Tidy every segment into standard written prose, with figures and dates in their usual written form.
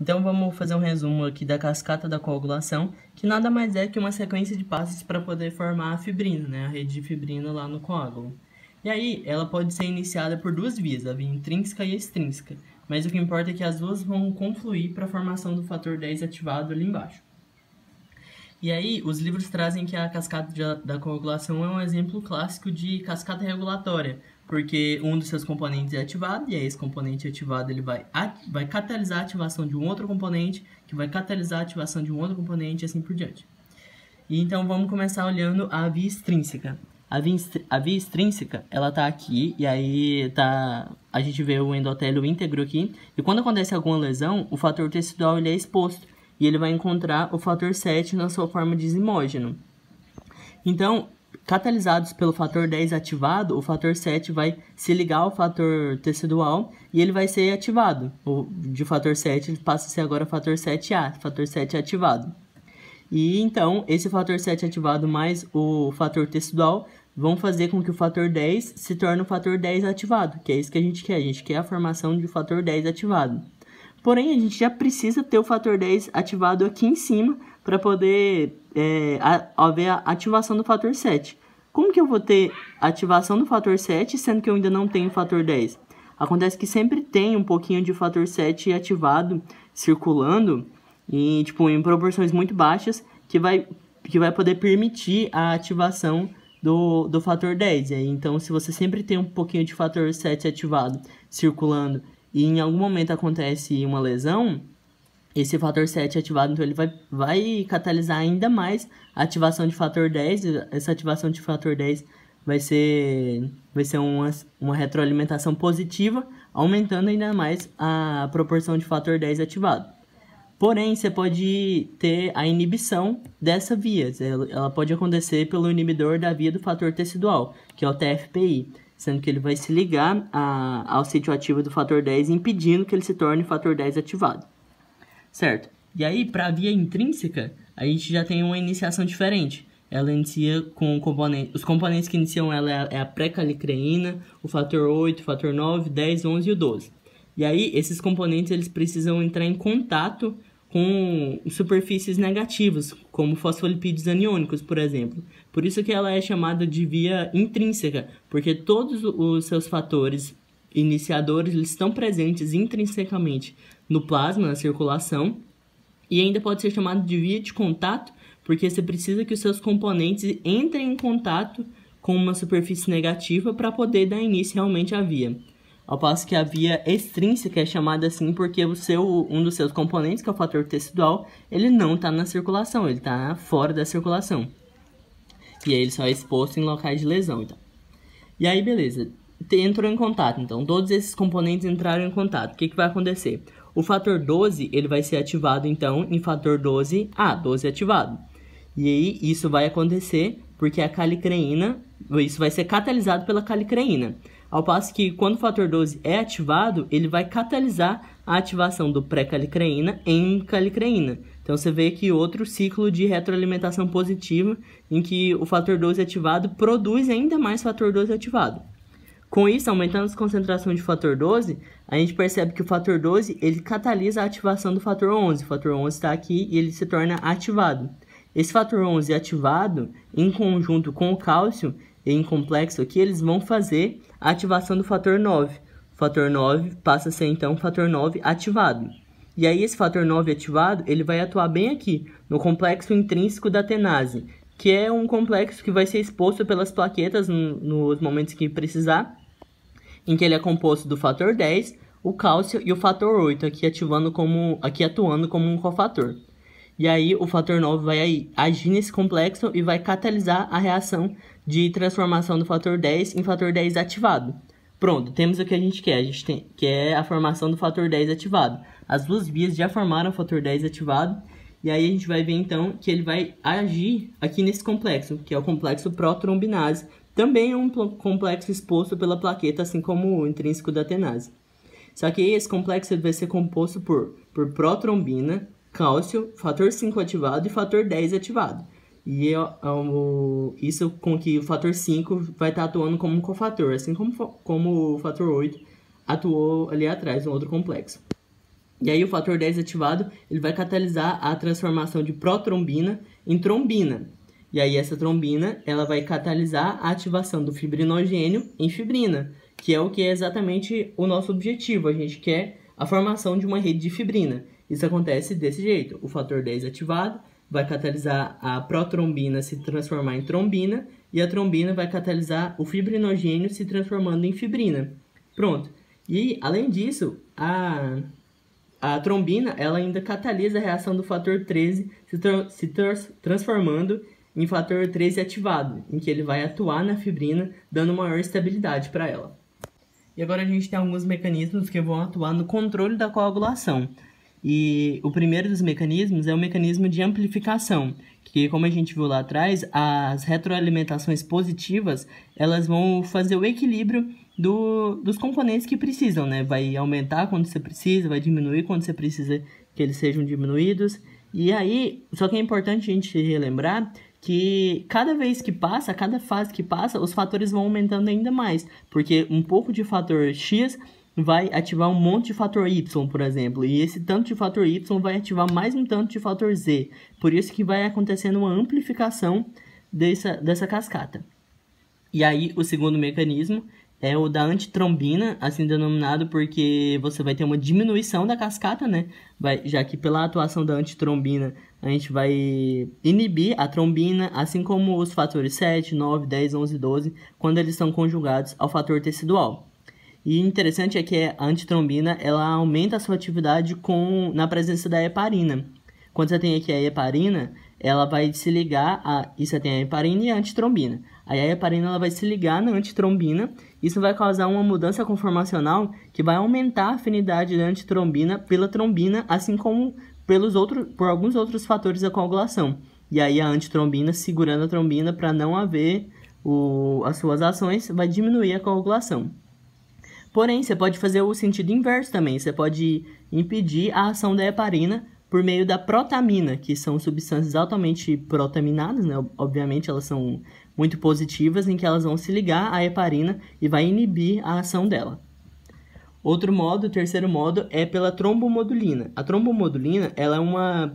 Então vamos fazer um resumo aqui da cascata da coagulação, que nada mais é que uma sequência de passos para poder formar a fibrina, né, a rede de fibrina lá no coágulo. E aí, ela pode ser iniciada por duas vias, a via intrínseca e a extrínseca, mas o que importa é que as duas vão confluir para a formação do fator 10 ativado ali embaixo. E aí, os livros trazem que a cascata da coagulação é um exemplo clássico de cascata regulatória, porque um dos seus componentes é ativado, e aí esse componente ativado ele vai catalisar a ativação de um outro componente, que vai catalisar a ativação de um outro componente, e assim por diante. E então, vamos começar olhando a via extrínseca. A via extrínseca, ela tá aqui, e aí a gente vê o endotélio íntegro aqui, e quando acontece alguma lesão, o fator tecidual ele é exposto, e ele vai encontrar o fator 7 na sua forma de zimógeno. Então, catalisados pelo fator 10 ativado, o fator 7 vai se ligar ao fator tecidual e ele vai ser ativado. De fator 7 ele passa a ser agora fator 7A, fator 7 ativado. E então, esse fator 7 ativado mais o fator tecidual vão fazer com que o fator 10 se torne o fator 10 ativado, que é isso que a gente quer a formação de fator 10 ativado. Porém, a gente já precisa ter o fator 10 ativado aqui em cima para poder haver a ativação do fator 7. Como que eu vou ter ativação do fator 7, sendo que eu ainda não tenho o fator 10? Acontece que sempre tem um pouquinho de fator 7 ativado circulando em proporções muito baixas que vai poder permitir a ativação do fator 10. Então, se você sempre tem um pouquinho de fator 7 ativado circulando e em algum momento acontece uma lesão, esse fator 7 ativado, então ele vai catalisar ainda mais a ativação de fator 10. Essa ativação de fator 10 vai ser uma retroalimentação positiva, aumentando ainda mais a proporção de fator 10 ativado. Porém, você pode ter a inibição dessa via. Ela pode acontecer pelo inibidor da via do fator tecidual, que é o TFPI, sendo que ele vai se ligar ao sítio ativo do fator 10, impedindo que ele se torne fator 10 ativado. Certo? E aí, para a via intrínseca, a gente já tem uma iniciação diferente. Ela inicia com os componentes que iniciam ela é a pré-calicreína, o fator 8, o fator 9, 10, 11 e o 12. E aí, esses componentes eles precisam entrar em contato com superfícies negativas, como fosfolipídios aniônicos, por exemplo. Por isso que ela é chamada de via intrínseca, porque todos os seus fatores iniciadores eles estão presentes intrinsecamente no plasma, na circulação, e ainda pode ser chamado de via de contato, porque você precisa que os seus componentes entrem em contato com uma superfície negativa para poder dar início realmente à via. Ao passo que a via extrínseca é chamada assim porque um dos seus componentes, que é o fator tecidual, ele não está na circulação, ele está fora da circulação. E aí ele só é exposto em locais de lesão. Então. E aí, beleza. Entrou em contato. Então, todos esses componentes entraram em contato. O que vai acontecer? O fator 12 ele vai ser ativado, então, em fator 12A, 12 ativado. E aí, isso vai acontecer porque a calicreína, isso vai ser catalisado pela calicreína. Ao passo que, quando o fator 12 é ativado, ele vai catalisar a ativação do pré-calicreína em calicreína. Então, você vê aqui outro ciclo de retroalimentação positiva, em que o fator 12 ativado produz ainda mais fator 12 ativado. Com isso, aumentando as concentrações de fator 12, a gente percebe que o fator 12 ele catalisa a ativação do fator 11. O fator 11 está aqui e ele se torna ativado. Esse fator 11 ativado, em conjunto com o cálcio, em complexo aqui, eles vão fazer a ativação do fator 9. O fator 9 passa a ser, então, o fator 9 ativado. E aí, esse fator 9 ativado, ele vai atuar bem aqui, no complexo intrínseco da tenase, que é um complexo que vai ser exposto pelas plaquetas nos momentos que precisar, em que ele é composto do fator 10, o cálcio e o fator 8, aqui atuando como um cofator. E aí, o fator 9 vai agir nesse complexo e vai catalisar a reação de transformação do fator 10 em fator 10 ativado. Pronto, temos o que a gente quer. A gente quer a formação do fator 10 ativado. As duas vias já formaram o fator 10 ativado. E aí, a gente vai ver, então, que ele vai agir aqui nesse complexo, que é o complexo protrombinase. Também é um complexo exposto pela plaqueta, assim como o intrínseco da tenase. Só que esse complexo vai ser composto por protrombina, cálcio, fator 5 ativado e fator 10 ativado. E isso com que o fator 5 vai estar atuando como um cofator, assim como o fator 8 atuou ali atrás, no outro complexo. E aí o fator 10 ativado, ele vai catalisar a transformação de protrombina em trombina. E aí essa trombina, ela vai catalisar a ativação do fibrinogênio em fibrina, que é exatamente o nosso objetivo. A gente quer a formação de uma rede de fibrina. Isso acontece desse jeito. O fator 10 ativado vai catalisar a protrombina se transformar em trombina e a trombina vai catalisar o fibrinogênio se transformando em fibrina. Pronto. E, além disso, a trombina ela ainda catalisa a reação do fator 13 se transformando em fator 13 ativado, em que ele vai atuar na fibrina, dando maior estabilidade para ela. E agora a gente tem alguns mecanismos que vão atuar no controle da coagulação. E o primeiro dos mecanismos é o mecanismo de amplificação, que, como a gente viu lá atrás, as retroalimentações positivas, elas vão fazer o equilíbrio dos componentes que precisam, né? Vai aumentar quando você precisa, vai diminuir quando você precisa que eles sejam diminuídos. E aí, só que é importante a gente relembrar que cada vez que passa, cada fase que passa, os fatores vão aumentando ainda mais, porque um pouco de fator X vai ativar um monte de fator Y, por exemplo, e esse tanto de fator Y vai ativar mais um tanto de fator Z. Por isso que vai acontecendo uma amplificação dessa cascata. E aí, o segundo mecanismo é o da antitrombina, assim denominado porque você vai ter uma diminuição da cascata, né? Já que pela atuação da antitrombina, a gente vai inibir a trombina, assim como os fatores 7, 9, 10, 11 e 12, quando eles estão conjugados ao fator tecidual. E interessante é que a antitrombina, ela aumenta a sua atividade na presença da heparina. Quando você tem aqui a heparina, ela vai se ligar e você tem a heparina e a antitrombina. Aí a heparina ela vai se ligar na antitrombina, isso vai causar uma mudança conformacional que vai aumentar a afinidade da antitrombina pela trombina, assim como por alguns outros fatores da coagulação. E aí a antitrombina, segurando a trombina para não haver as suas ações, vai diminuir a coagulação. Porém, você pode fazer o sentido inverso também. Você pode impedir a ação da heparina por meio da protamina, que são substâncias altamente protaminadas, né? Obviamente, elas são muito positivas, em que elas vão se ligar à heparina e vai inibir a ação dela. Outro modo, o terceiro modo, é pela trombomodulina. A trombomodulina, ela é uma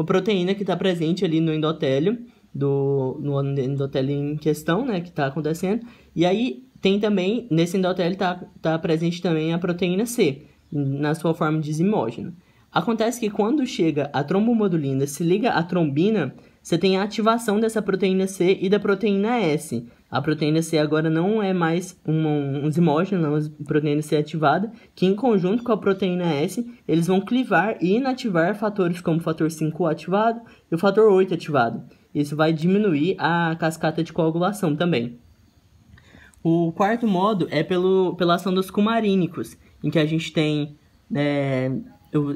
proteína que está presente ali no endotélio, no endotélio em questão, né, que está acontecendo. E aí, tem também, nesse endotélio tá presente também a proteína C, na sua forma de zimógeno. Acontece que quando chega a trombomodulina, se liga à trombina, você tem a ativação dessa proteína C e da proteína S. A proteína C agora não é mais um zimógeno, é uma proteína C ativada, que em conjunto com a proteína S, eles vão clivar e inativar fatores como o fator 5 ativado e o fator 8 ativado. Isso vai diminuir a cascata de coagulação também. O quarto modo é pela ação dos cumarínicos, em que a gente tem,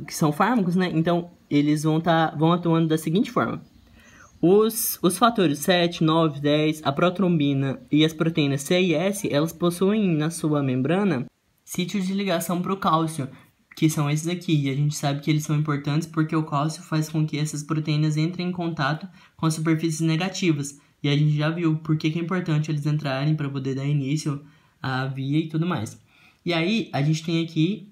que são fármacos, né? Então, eles vão atuando da seguinte forma. Os fatores 7, 9, 10, a protrombina e as proteínas C e S, elas possuem na sua membrana sítios de ligação para o cálcio, que são esses aqui. E a gente sabe que eles são importantes porque o cálcio faz com que essas proteínas entrem em contato com as superfícies negativas. E a gente já viu por que é importante eles entrarem para poder dar início à via e tudo mais. E aí, a gente tem aqui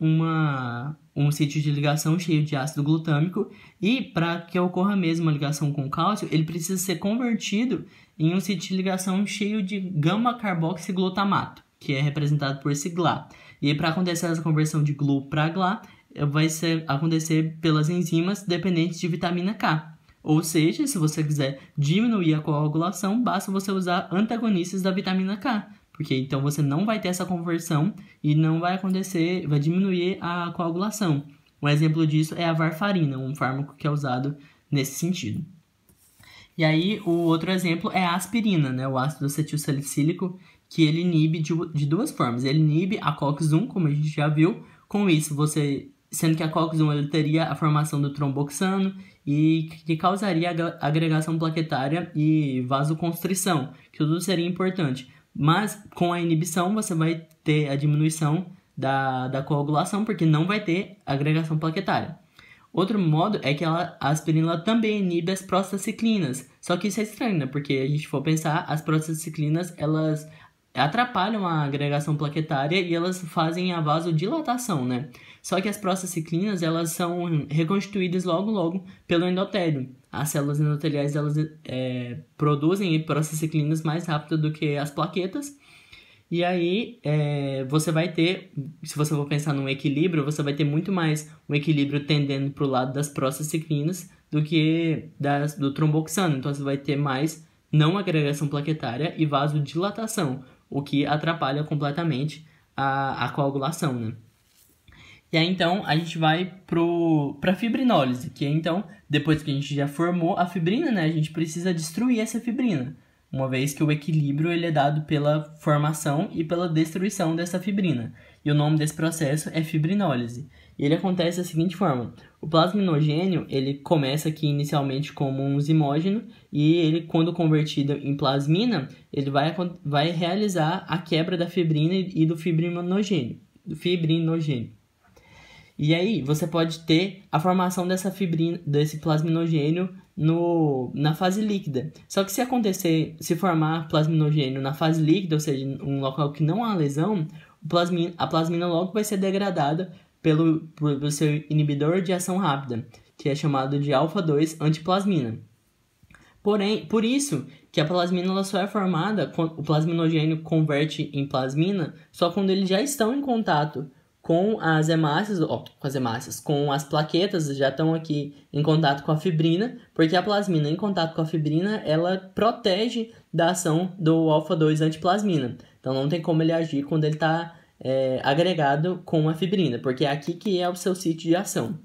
um sítio de ligação cheio de ácido glutâmico e para que ocorra mesmo uma ligação com cálcio, ele precisa ser convertido em um sítio de ligação cheio de gama-carboxiglutamato, que é representado por esse GLA. E para acontecer essa conversão de GLU para GLA, vai acontecer pelas enzimas dependentes de vitamina K. Ou seja, se você quiser diminuir a coagulação, basta você usar antagonistas da vitamina K. Porque então você não vai ter essa conversão e não vai acontecer, vai diminuir a coagulação. Um exemplo disso é a varfarina, um fármaco que é usado nesse sentido. E aí, o outro exemplo é a aspirina, né? O ácido acetilsalicílico, que ele inibe de duas formas. Ele inibe a COX-1, como a gente já viu. Com isso, sendo que a COX-1 ele teria a formação do tromboxano e que causaria agregação plaquetária e vasoconstrição, que tudo seria importante. Mas com a inibição você vai ter a diminuição da coagulação, porque não vai ter agregação plaquetária. Outro modo é que a aspirina também inibe as prostaciclinas. Só que isso é estranho, né? Porque a gente for pensar, as prostaciclinas, elas atrapalham a agregação plaquetária e elas fazem a vasodilatação, né? Só que as prostaciclinas, elas são reconstituídas logo pelo endotélio. As células endoteliais, elas produzem prostaciclinas mais rápido do que as plaquetas. E aí, você vai ter, se você for pensar num equilíbrio, você vai ter muito mais um equilíbrio tendendo para o lado das prostaciclinas do que do tromboxano. Então, você vai ter mais não agregação plaquetária e vasodilatação, o que atrapalha completamente a coagulação, né? E aí, então, a gente vai para a fibrinólise, que é, então, depois que a gente já formou a fibrina, né, a gente precisa destruir essa fibrina, uma vez que o equilíbrio ele é dado pela formação e pela destruição dessa fibrina. E o nome desse processo é fibrinólise. E ele acontece da seguinte forma: o plasminogênio ele começa aqui inicialmente como um zimógeno e ele, quando convertido em plasmina, ele vai realizar a quebra da fibrina e do fibrinogênio. E aí, você pode ter a formação dessa fibrina, desse plasminogênio na fase líquida. Só que se formar plasminogênio na fase líquida, ou seja, um local que não há lesão, a plasmina logo vai ser degradada pelo seu inibidor de ação rápida, que é chamado de alfa-2 antiplasmina. Porém, por isso que a plasmina ela só é formada, o plasminogênio converte em plasmina só quando eles já estão em contato com as hemácias, com as plaquetas, já estão aqui em contato com a fibrina, porque a plasmina em contato com a fibrina, ela protege da ação do alfa-2 antiplasmina. Então, não tem como ele agir quando ele está agregado com a fibrina, porque é aqui que é o seu sítio de ação.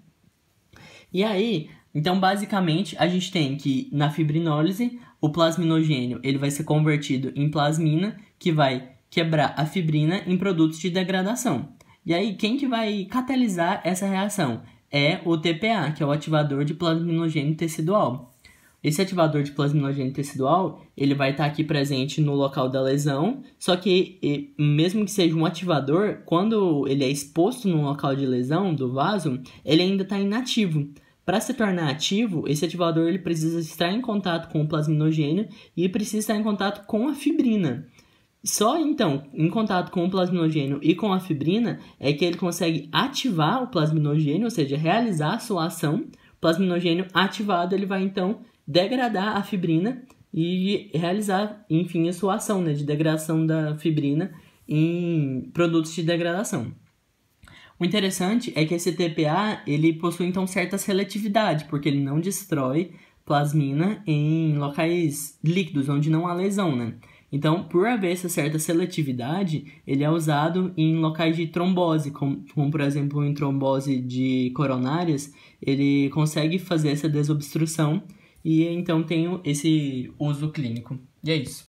E aí, então, basicamente, a gente tem que, na fibrinólise, o plasminogênio ele vai ser convertido em plasmina, que vai quebrar a fibrina em produtos de degradação. E aí, quem que vai catalisar essa reação? É o TPA, que é o ativador de plasminogênio tecidual. Esse ativador de plasminogênio tecidual, ele vai estar aqui presente no local da lesão, só que mesmo que seja um ativador, quando ele é exposto no local de lesão do vaso, ele ainda está inativo. Para se tornar ativo, esse ativador ele precisa estar em contato com o plasminogênio e precisa estar em contato com a fibrina. Só então, em contato com o plasminogênio e com a fibrina, é que ele consegue ativar o plasminogênio, ou seja, realizar a sua ação. O plasminogênio ativado, ele vai então degradar a fibrina e realizar, enfim, a sua ação, né, de degradação da fibrina em produtos de degradação. O interessante é que esse TPA, ele possui então certa seletividade, porque ele não destrói plasmina em locais líquidos, onde não há lesão, né? Então, por haver essa certa seletividade, ele é usado em locais de trombose, como por exemplo em trombose de coronárias, ele consegue fazer essa desobstrução e então tem esse uso clínico. E é isso.